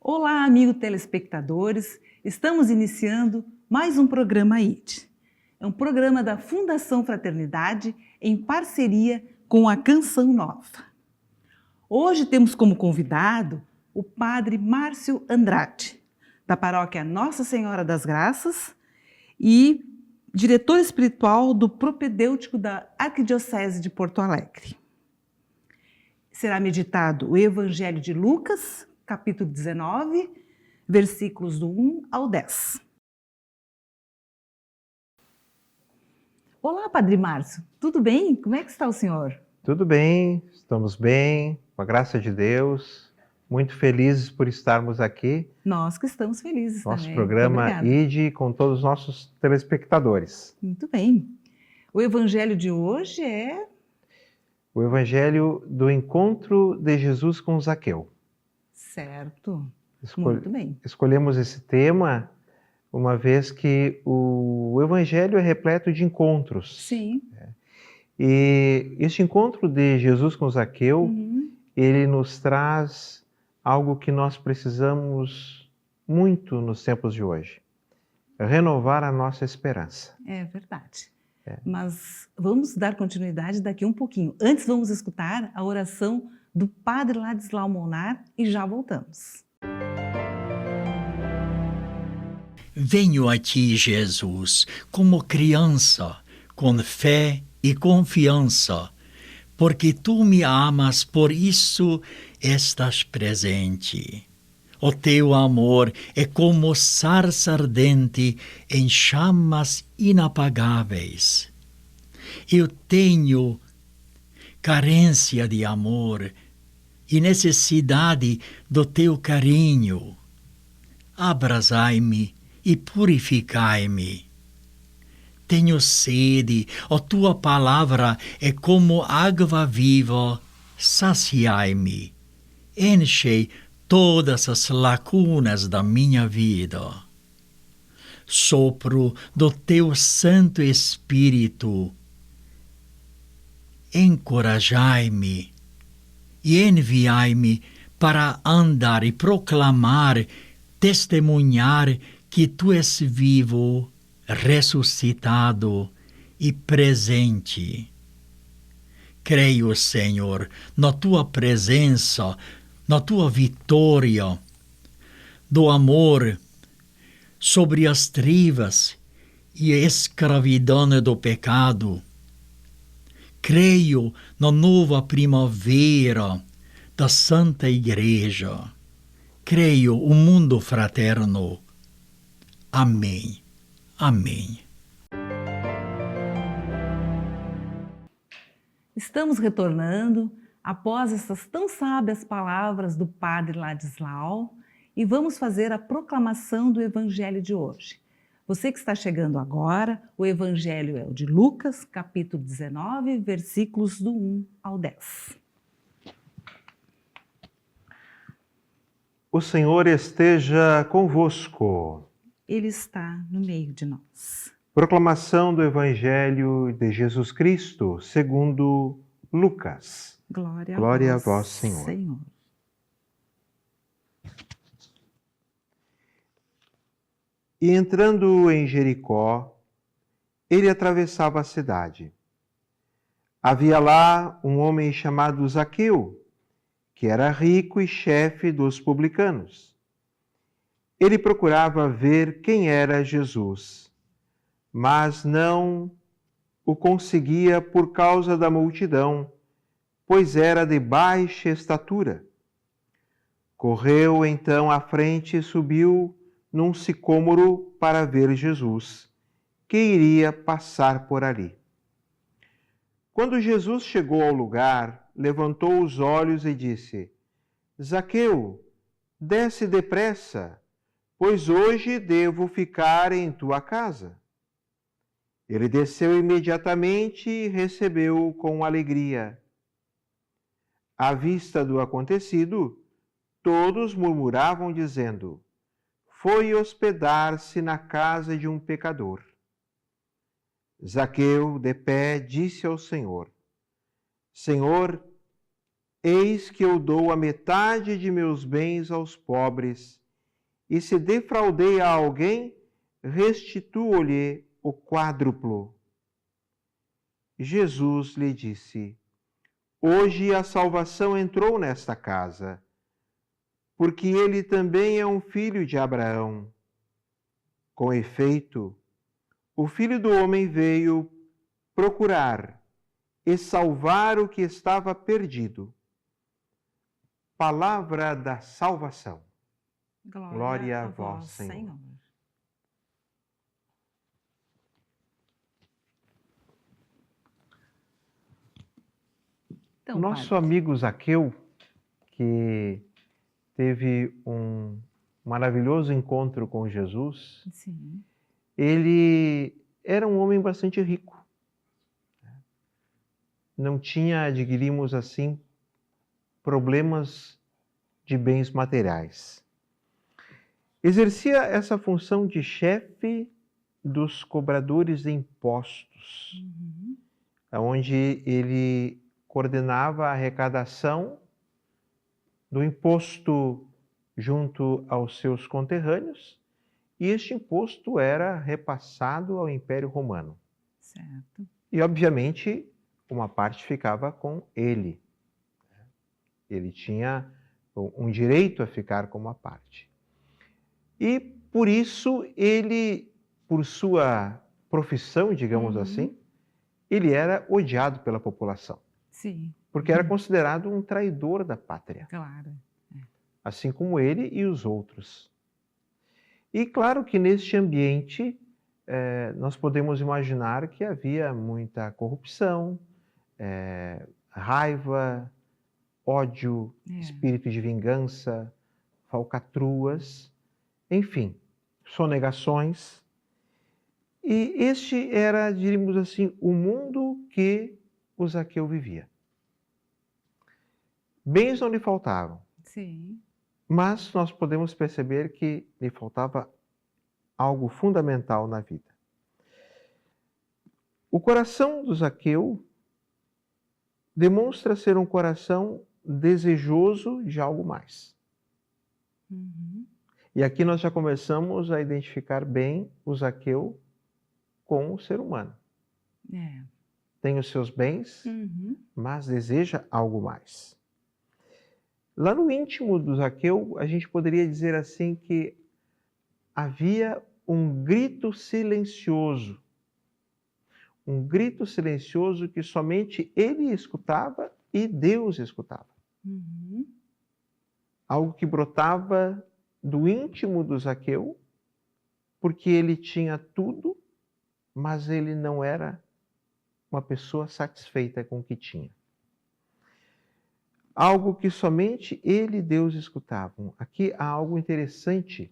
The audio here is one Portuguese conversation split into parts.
Olá, amigos telespectadores. Estamos iniciando mais um programa IT. É um programa da Fundação Fraternidade em parceria com a Canção Nova. Hoje temos como convidado o Padre Márcio Andrade, da paróquia Nossa Senhora das Graças e diretor espiritual do propedêutico da Arquidiocese de Porto Alegre. Será meditado o Evangelho de Lucas, capítulo 19, versículos do 1 ao 10. Olá, Padre Márcio, tudo bem? Como é que está o senhor? Tudo bem, estamos bem, com a graça de Deus, muito felizes por estarmos aqui. Nós que estamos felizes Nosso também. programa ID com todos os nossos telespectadores. Muito bem. O Evangelho de hoje é O Evangelho do encontro de Jesus com Zaqueu. certo. Muito bem. Escolhemos esse tema uma vez que o Evangelho é repleto de encontros. Sim. E este encontro de Jesus com Zaqueu, ele nos traz algo que nós precisamos muito nos tempos de hoje. Renovar a nossa esperança. É verdade. Mas vamos dar continuidade daqui um pouquinho. Antes vamos escutar a oração do Padre Ladislau Molnar e já voltamos. Venho a ti, Jesus, como criança, com fé e confiança, porque tu me amas, por isso estás presente. O teu amor é como sarça ardente em chamas inapagáveis. Eu tenho carência de amor e necessidade do teu carinho. Abrasai-me e purificai-me. Tenho sede, a tua palavra é como água viva, saciai-me. Enchei todas as lacunas da minha vida. Sopro do teu Santo Espírito, encorajai-me e enviai-me para andar e proclamar, testemunhar que tu és vivo, ressuscitado e presente. Creio, Senhor, na tua presença, na tua vitória, do amor sobre as trevas e a escravidão do pecado. Creio na nova primavera da Santa Igreja. Creio o mundo fraterno. Amém. Amém. Estamos retornando após essas tão sábias palavras do Padre Ladislau e vamos fazer a proclamação do Evangelho de hoje. Você que está chegando agora, o Evangelho é o de Lucas, capítulo 19, versículos do 1 ao 10. O Senhor esteja convosco. Ele está no meio de nós. Proclamação do Evangelho de Jesus Cristo, segundo Lucas. Glória a vós, Senhor. E entrando em Jericó, ele atravessava a cidade. Havia lá um homem chamado Zaqueu, que era rico e chefe dos publicanos. Ele procurava ver quem era Jesus, mas não o conseguia por causa da multidão, pois era de baixa estatura. Correu então à frente e subiu num sicômoro para ver Jesus, que iria passar por ali. Quando Jesus chegou ao lugar, levantou os olhos e disse: Zaqueu, desce depressa, pois hoje devo ficar em tua casa. Ele desceu imediatamente e recebeu-o com alegria. À vista do acontecido, todos murmuravam dizendo: foi hospedar-se na casa de um pecador. Zaqueu, de pé, disse ao Senhor: Senhor, Eis que eu dou a metade de meus bens aos pobres, e se defraudei a alguém, restituo-lhe o quádruplo. Jesus lhe disse: Hoje a salvação entrou nesta casa, porque ele também é um filho de Abraão. Com efeito, o Filho do Homem veio procurar e salvar o que estava perdido. Palavra da salvação. Glória a vós, Senhor. Então, Nosso padre, amigo Zaqueu, que teve um maravilhoso encontro com Jesus, sim, ele era um homem bastante rico. Não tinha, diríamos assim, problemas de bens materiais. Exercia essa função de chefe dos cobradores de impostos, onde ele coordenava a arrecadação do imposto junto aos seus conterrâneos, e este imposto era repassado ao Império Romano. certo. E, obviamente, uma parte ficava com ele. Ele tinha um direito a ficar com uma parte. E, por isso, ele, por sua profissão, digamos assim, ele era odiado pela população, Sim, porque era considerado um traidor da pátria, claro. assim como ele e os outros. E claro que neste ambiente nós podemos imaginar que havia muita corrupção, raiva, ódio, espírito de vingança, falcatruas, enfim, sonegações. E este era, diríamos assim, o mundo que o Zaqueu vivia. Bens não lhe faltavam, Sim, mas nós podemos perceber que lhe faltava algo fundamental na vida. O coração do Zaqueu demonstra ser um coração desejoso de algo mais. E aqui nós já começamos a identificar bem o Zaqueu com o ser humano. Tem os seus bens, mas deseja algo mais. Lá no íntimo do Zaqueu, a gente poderia dizer assim que havia um grito silencioso. Um grito silencioso que somente ele escutava e Deus escutava. Algo que brotava do íntimo do Zaqueu, porque ele tinha tudo, mas ele não era uma pessoa satisfeita com o que tinha. Algo que somente ele e Deus escutavam. Aqui há algo interessante,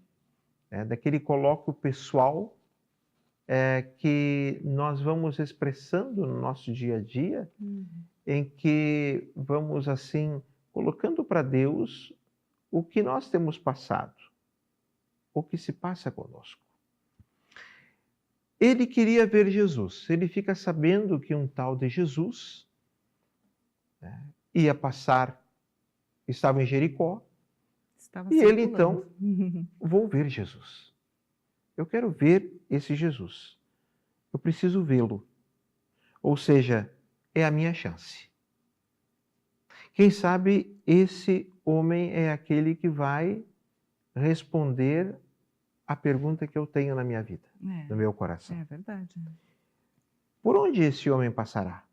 daquele colóquio pessoal que nós vamos expressando no nosso dia a dia, em que vamos assim colocando para Deus o que nós temos passado, o que se passa conosco. Ele queria ver Jesus. Ele fica sabendo que um tal de Jesus ia passar, estava em Jericó, e ele então, vou ver Jesus. Eu quero ver esse Jesus. Eu preciso vê-lo. Ou seja, é a minha chance. Quem sabe esse homem é aquele que vai responder a pergunta que eu tenho na minha vida, no meu coração. É verdade. Por onde esse homem passará?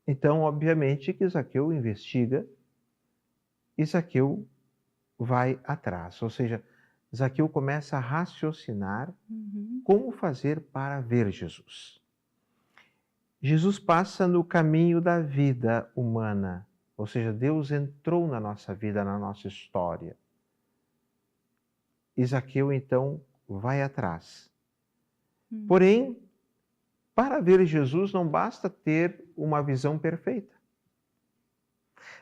Então, obviamente, que Zaqueu investiga e Zaqueu vai atrás. Ou seja, Zaqueu começa a raciocinar como fazer para ver Jesus. Jesus passa no caminho da vida humana, ou seja, Deus entrou na nossa vida, na nossa história. E Zaqueu, então, vai atrás. Porém, para ver Jesus não basta ter uma visão perfeita.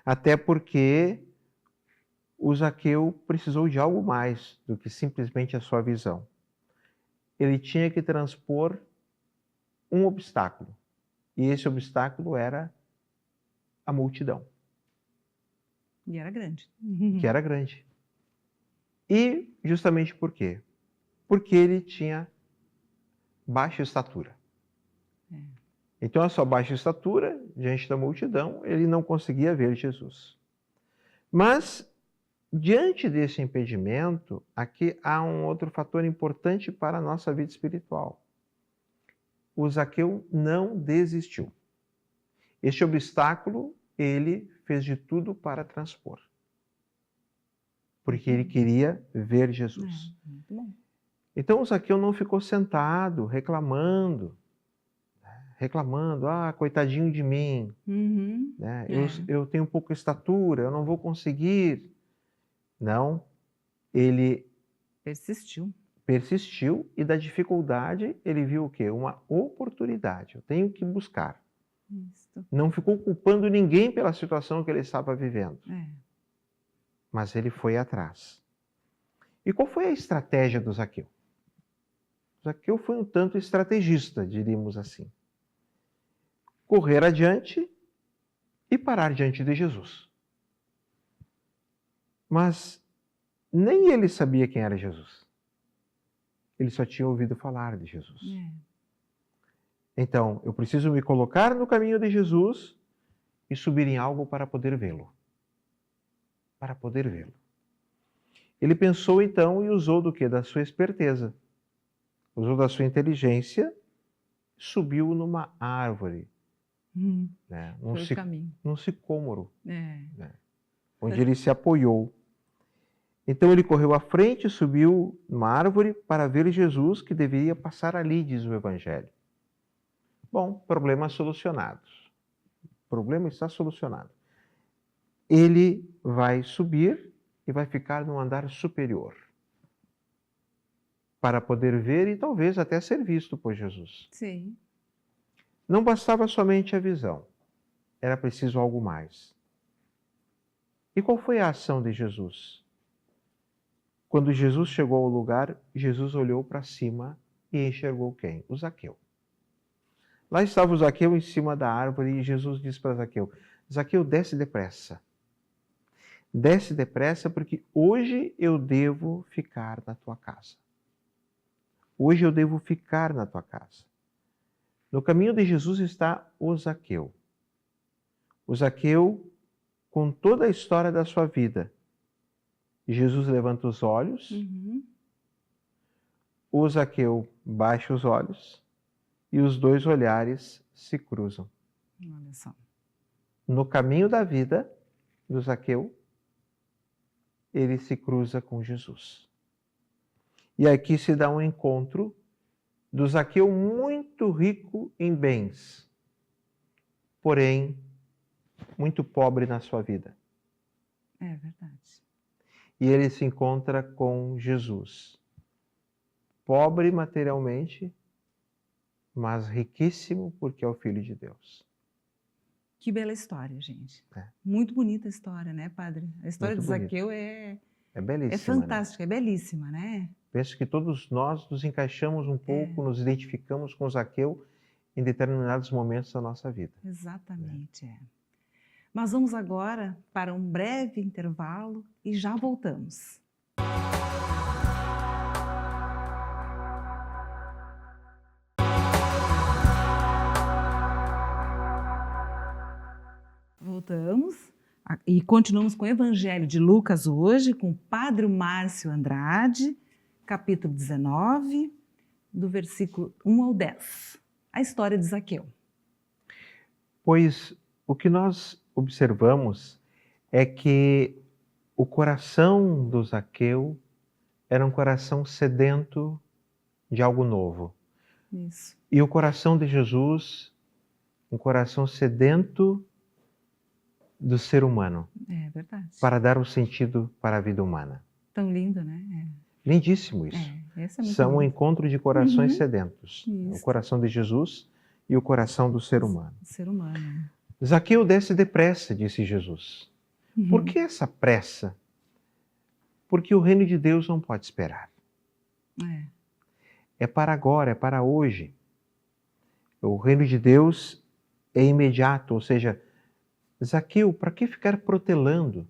Até porque o Zaqueu precisou de algo mais do que simplesmente a sua visão. Ele tinha que transpor um obstáculo. E esse obstáculo era a multidão. E era grande. que era grande. E justamente por quê? Porque ele tinha baixa estatura. É. Então, a sua baixa estatura, diante da multidão, ele não conseguia ver Jesus. Mas, diante desse impedimento, aqui há um outro fator importante para a nossa vida espiritual. O Zaqueu não desistiu. Este obstáculo, ele fez de tudo para transpor. Porque ele queria ver Jesus. Muito bom. Então, o Zaqueu não ficou sentado, reclamando, coitadinho de mim, né? Eu tenho pouca estatura, eu não vou conseguir. Não, ele persistiu e da dificuldade ele viu o quê? Uma oportunidade, eu tenho que buscar. Isso. Não ficou culpando ninguém pela situação que ele estava vivendo, mas ele foi atrás. E qual foi a estratégia do Zaqueu? Zaqueu foi um tanto estrategista, diríamos assim. Correr adiante e parar diante de Jesus. Mas nem ele sabia quem era Jesus. Ele só tinha ouvido falar de Jesus. Então, eu preciso me colocar no caminho de Jesus e subir em algo para poder vê-lo. Para poder vê-lo. Ele pensou então e usou do quê? Da sua esperteza. Usou da sua inteligência, subiu numa árvore. Né? Num sicômoro. Né? Onde ele se apoiou. Então ele correu à frente, subiu numa árvore para ver Jesus que deveria passar ali, diz o Evangelho. Bom, problema solucionado. O problema está solucionado. Ele vai subir e vai ficar no andar superior para poder ver e talvez até ser visto por Jesus. Sim. Não bastava somente a visão, era preciso algo mais. E qual foi a ação de Jesus? Quando Jesus chegou ao lugar, Jesus olhou para cima e enxergou quem? O Zaqueu. Lá estava o Zaqueu em cima da árvore e Jesus disse para Zaqueu: Zaqueu, desce depressa. Desce depressa porque hoje eu devo ficar na tua casa. Hoje eu devo ficar na tua casa. No caminho de Jesus está o Zaqueu. O Zaqueu, com toda a história da sua vida. Jesus levanta os olhos, o Zaqueu baixa os olhos e os dois olhares se cruzam. Olha só. No caminho da vida do Zaqueu, ele se cruza com Jesus. E aqui se dá um encontro do Zaqueu muito rico em bens, porém muito pobre na sua vida. É verdade. E ele se encontra com Jesus. Pobre materialmente, mas riquíssimo porque é o Filho de Deus. Que bela história, gente. Muito bonita a história, né, padre? A história Muito de Zaqueu é belíssima. É fantástica, é belíssima, né? Penso que todos nós nos encaixamos um pouco, nos identificamos com Zaqueu em determinados momentos da nossa vida. Exatamente, Mas vamos agora para um breve intervalo e já voltamos. Voltamos e continuamos com o Evangelho de Lucas hoje, com o Padre Márcio Andrade, capítulo 19, do versículo 1 ao 10. A história de Zaqueu. Pois o que nós observamos é que o coração do Zaqueu era um coração sedento de algo novo. Isso. E o coração de Jesus, um coração sedento do ser humano. É verdade. Para dar um sentido para a vida humana. Tão lindo, né? Lindíssimo isso. Essa é muito São um lindo. encontro de corações sedentos. Isso. O coração de Jesus e o coração do ser humano. O ser humano. Zaqueu, desce depressa, disse Jesus. Por que essa pressa? Porque o reino de Deus não pode esperar. É para agora, é para hoje. O reino de Deus é imediato, ou seja, Zaqueu, para que ficar protelando?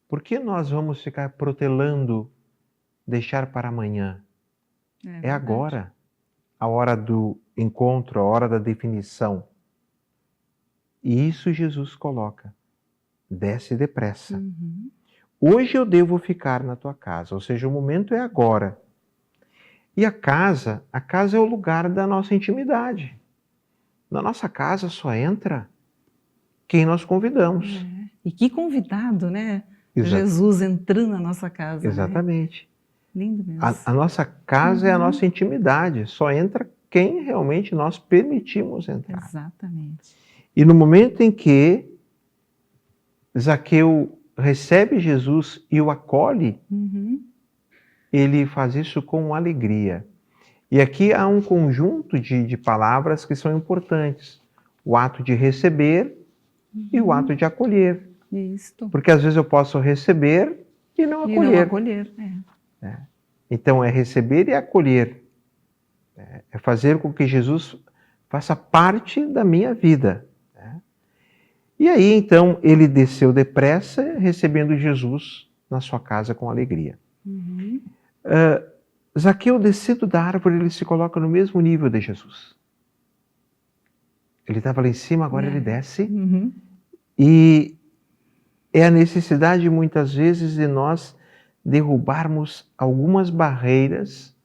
Por que nós vamos ficar protelando, deixar para amanhã? É verdade. agora, a hora do encontro, a hora da definição. E isso Jesus coloca. Desce depressa. Uhum. Hoje eu devo ficar na tua casa, ou seja, o momento é agora. E a casa é o lugar da nossa intimidade. Na nossa casa só entra quem nós convidamos. É. E que convidado, né? Exato. Jesus entrando na nossa casa. Exatamente. Né? Lindo mesmo. A nossa casa é a nossa intimidade. Só entra quem realmente nós permitimos entrar. Exatamente. E no momento em que Zaqueu recebe Jesus e o acolhe, ele faz isso com alegria. E aqui há um conjunto de palavras que são importantes. O ato de receber e o ato de acolher. Isto. Porque às vezes eu posso receber e não acolher. E não acolher, Então é receber e acolher. É fazer com que Jesus faça parte da minha vida. E aí então ele desceu depressa, recebendo Jesus na sua casa com alegria. Zaqueu, descendo da árvore, ele se coloca no mesmo nível de Jesus. Ele estava lá em cima, agora ele desce. E é a necessidade, muitas vezes, de nós derrubarmos algumas barreiras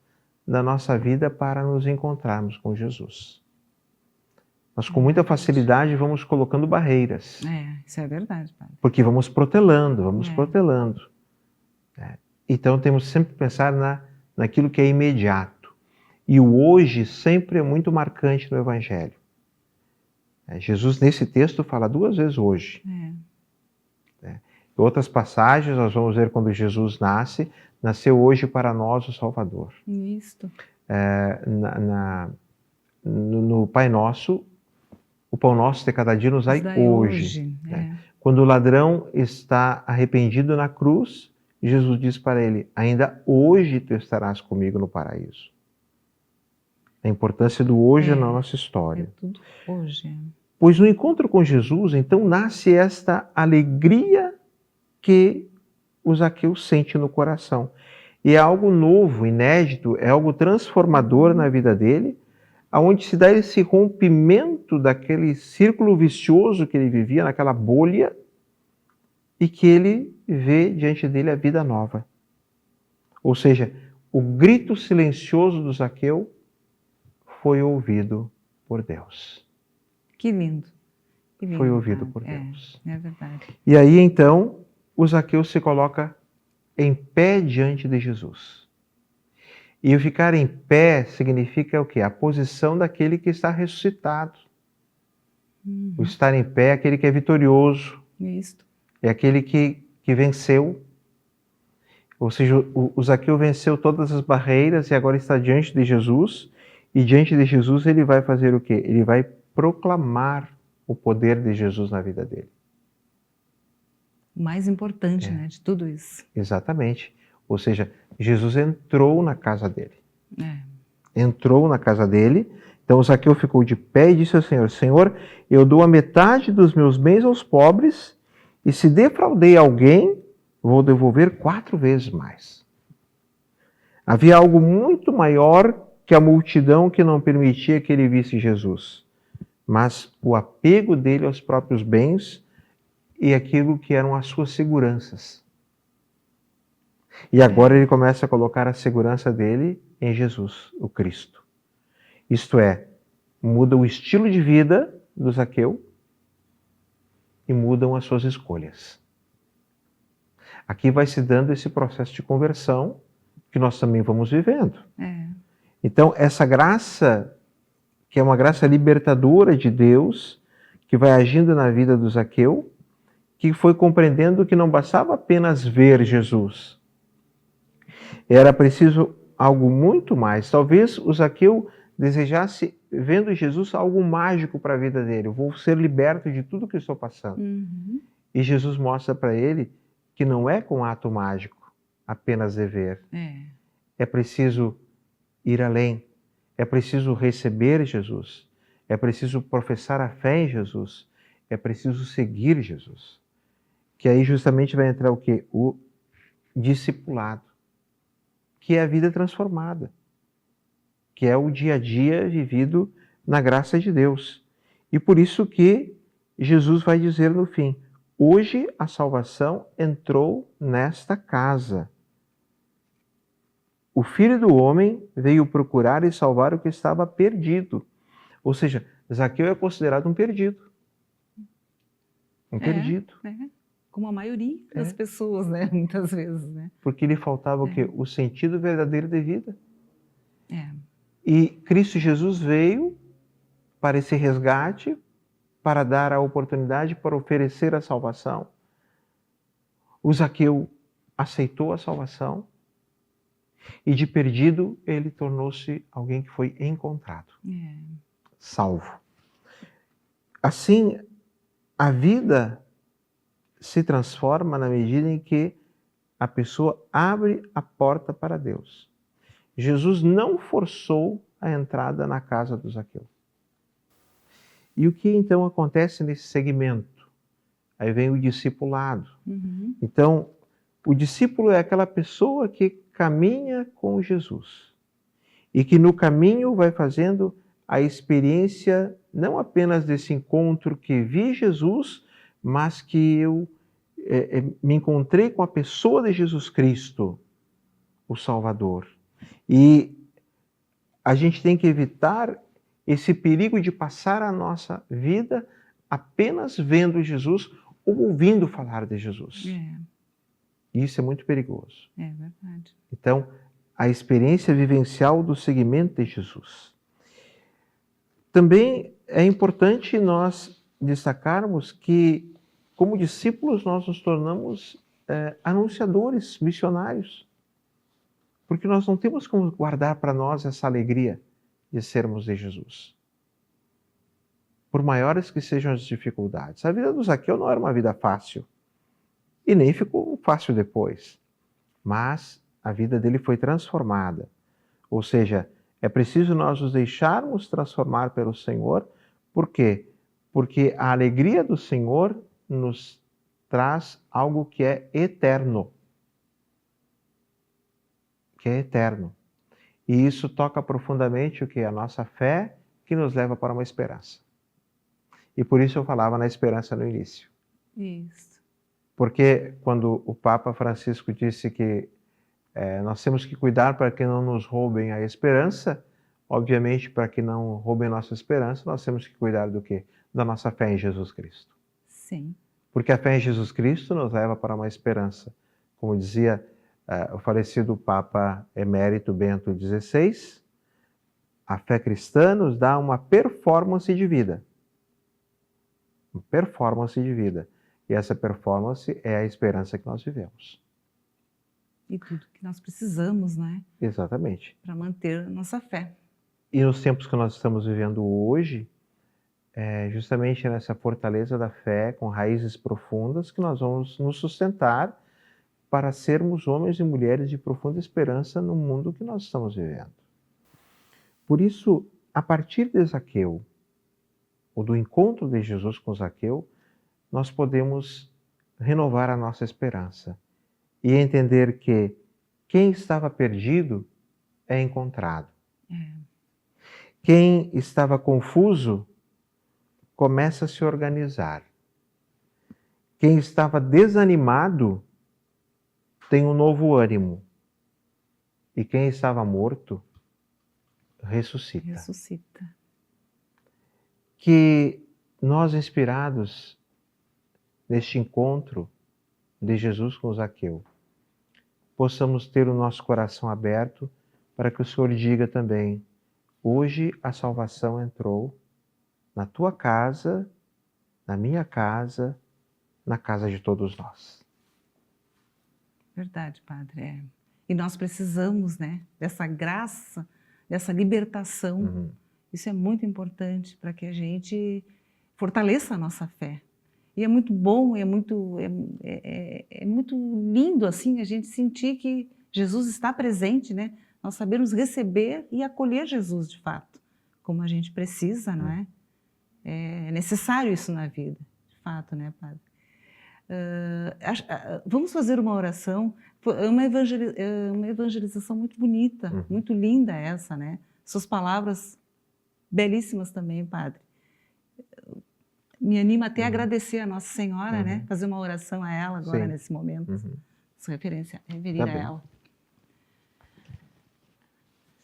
da nossa vida para nos encontrarmos com Jesus. Nós, com muita facilidade, vamos colocando barreiras. Isso é verdade, Padre. Porque vamos protelando. Então, temos sempre que pensar naquilo que é imediato. E o hoje sempre é muito marcante no Evangelho. Jesus, nesse texto, fala 2 vezes hoje. Em outras passagens, nós vamos ver quando Jesus nasceu hoje para nós o Salvador. Isto. No Pai Nosso, o pão nosso de cada dia nos dai hoje. Quando o ladrão está arrependido na cruz, Jesus diz para ele, ainda hoje tu estarás comigo no paraíso. A importância do hoje na nossa história. É tudo hoje. Pois no encontro com Jesus, então, nasce esta alegria que o Zaqueu sente no coração. E é algo novo, inédito, é algo transformador na vida dele, aonde se dá esse rompimento daquele círculo vicioso que ele vivia, naquela bolha, e que ele vê diante dele a vida nova. Ou seja, o grito silencioso do Zaqueu foi ouvido por Deus. Que lindo. Que lindo, foi ouvido Padre. por Deus. É verdade. E aí então, o Zaqueu se coloca em pé diante de Jesus. E o ficar em pé significa o quê? A posição daquele que está ressuscitado. O estar em pé é aquele que é vitorioso. Isto. É aquele que venceu. Ou seja, o Zaqueu venceu todas as barreiras e agora está diante de Jesus. E diante de Jesus ele vai fazer o quê? Ele vai proclamar o poder de Jesus na vida dele. O mais importante, né, de tudo isso. Exatamente. Ou seja, Jesus entrou na casa dele. Entrou na casa dele. Então o Zaqueu ficou de pé e disse ao Senhor, Senhor, eu dou a metade dos meus bens aos pobres e se defraudei alguém, vou devolver 4 vezes mais. Havia algo muito maior que a multidão que não permitia que ele visse Jesus. Mas o apego dele aos próprios bens e aquilo que eram as suas seguranças. E agora ele começa a colocar a segurança dele em Jesus, o Cristo. Isto é, muda o estilo de vida do Zaqueu e mudam as suas escolhas. Aqui vai se dando esse processo de conversão que nós também vamos vivendo. Então, essa graça, que é uma graça libertadora de Deus, que vai agindo na vida do Zaqueu, que foi compreendendo que não bastava apenas ver Jesus. Era preciso algo muito mais. Talvez o Zaqueu desejasse, vendo Jesus, algo mágico para a vida dele. Eu vou ser liberto de tudo que estou passando. E Jesus mostra para ele que não é com ato mágico apenas de ver. É preciso ir além. É preciso receber Jesus. É preciso professar a fé em Jesus. É preciso seguir Jesus. Que aí justamente vai entrar o quê? O discipulado, que é a vida transformada, que é o dia a dia vivido na graça de Deus. E por isso que Jesus vai dizer no fim: hoje a salvação entrou nesta casa. O Filho do Homem veio procurar e salvar o que estava perdido. Ou seja, Zaqueu é considerado um perdido. Um perdido. Como a maioria das pessoas, né? Muitas vezes, né? Porque lhe faltava o quê? O sentido verdadeiro de vida. É. E Cristo Jesus veio para esse resgate, para dar a oportunidade, para oferecer a salvação. O Zaqueu aceitou a salvação e de perdido ele tornou-se alguém que foi encontrado, salvo. Assim, a vida se transforma na medida em que a pessoa abre a porta para Deus. Jesus não forçou a entrada na casa do Zaqueu. E o que então acontece nesse segmento? Aí vem o discipulado. Então, o discípulo é aquela pessoa que caminha com Jesus e que no caminho vai fazendo a experiência não apenas desse encontro que vi Jesus, mas que eu me encontrei com a pessoa de Jesus Cristo, o Salvador. E a gente tem que evitar esse perigo de passar a nossa vida apenas vendo Jesus ou ouvindo falar de Jesus. Isso é muito perigoso. É verdade. Então, a experiência vivencial do seguimento de Jesus. Também é importante nós destacarmos que, como discípulos, nós nos tornamos anunciadores, missionários. Porque nós não temos como guardar para nós essa alegria de sermos de Jesus. Por maiores que sejam as dificuldades. A vida do Zaqueu não era uma vida fácil. E nem ficou fácil depois. Mas a vida dele foi transformada. Ou seja, é preciso nós nos deixarmos transformar pelo Senhor. Por quê? Porque a alegria do Senhor nos traz algo que é eterno. Que é eterno. E isso toca profundamente o que é a nossa fé, que nos leva para uma esperança. E por isso eu falava na esperança no início. Isso. Porque quando o Papa Francisco disse que nós temos que cuidar para que não nos roubem a esperança, obviamente para que não roubem a nossa esperança, nós temos que cuidar do quê? Da nossa fé em Jesus Cristo. Sim. Porque a fé em Jesus Cristo nos leva para uma esperança. Como dizia o falecido Papa Emérito Bento XVI, a fé cristã nos dá uma performance de vida. Uma performance de vida. E essa performance é a esperança que nós vivemos. E tudo que nós precisamos, né? Exatamente. Para manter a nossa fé. E nos tempos que nós estamos vivendo hoje, é justamente nessa fortaleza da fé, com raízes profundas, que nós vamos nos sustentar para sermos homens e mulheres de profunda esperança no mundo que nós estamos vivendo. Por isso, a partir de Zaqueu, ou do encontro de Jesus com Zaqueu, nós podemos renovar a nossa esperança e entender que quem estava perdido é encontrado. Quem estava confuso começa a se organizar. Quem estava desanimado tem um novo ânimo. E quem estava morto ressuscita. Ressuscita. Que nós, inspirados neste encontro de Jesus com Zaqueu, possamos ter o nosso coração aberto para que o Senhor diga também: hoje a salvação entrou na tua casa, na minha casa, na casa de todos nós. Verdade, Padre. E nós precisamos, né, dessa graça, dessa libertação. Isso é muito importante para que a gente fortaleça a nossa fé. E é muito bom, é muito lindo assim a gente sentir que Jesus está presente, né? Nós sabermos receber e acolher Jesus de fato, como a gente precisa, não é? É necessário isso na vida, de fato, né, Padre? Vamos fazer uma oração, é uma evangelização muito bonita, muito linda essa, né? Suas palavras belíssimas também, Padre. Me anima até a agradecer a Nossa Senhora, né? Fazer uma oração a ela agora, nesse momento. Sua referência, reverir a ela.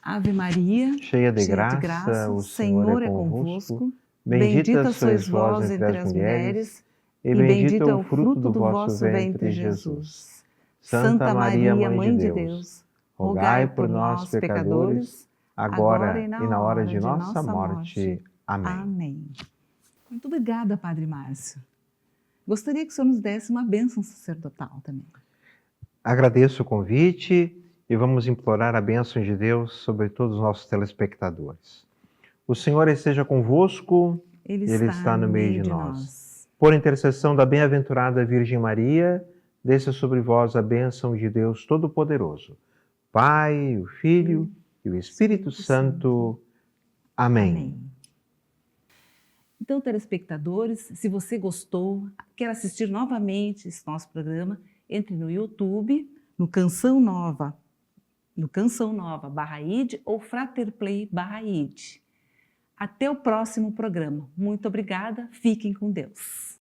Ave Maria, cheia de graça, o Senhor é convosco. Bendita sois vós entre as mulheres, e bendito é o fruto do vosso ventre, Jesus. Santa Maria, Mãe de Deus, rogai por nós, pecadores, agora e na hora de nossa morte. Amém. Amém. Muito obrigada, Padre Márcio. Gostaria que o senhor nos desse uma bênção sacerdotal também. Agradeço o convite e vamos implorar a bênção de Deus sobre todos os nossos telespectadores. O Senhor esteja convosco, Ele está no meio de nós. Por intercessão da bem-aventurada Virgem Maria, desça sobre vós a bênção de Deus Todo-Poderoso, Pai, o Filho e o Espírito Santo. Amém. Amém. Então, telespectadores, se você gostou, quer assistir novamente esse nosso programa, entre no YouTube, no Canção Nova /ID ou Fraterplay /ID. Até o próximo programa. Muito obrigada, fiquem com Deus.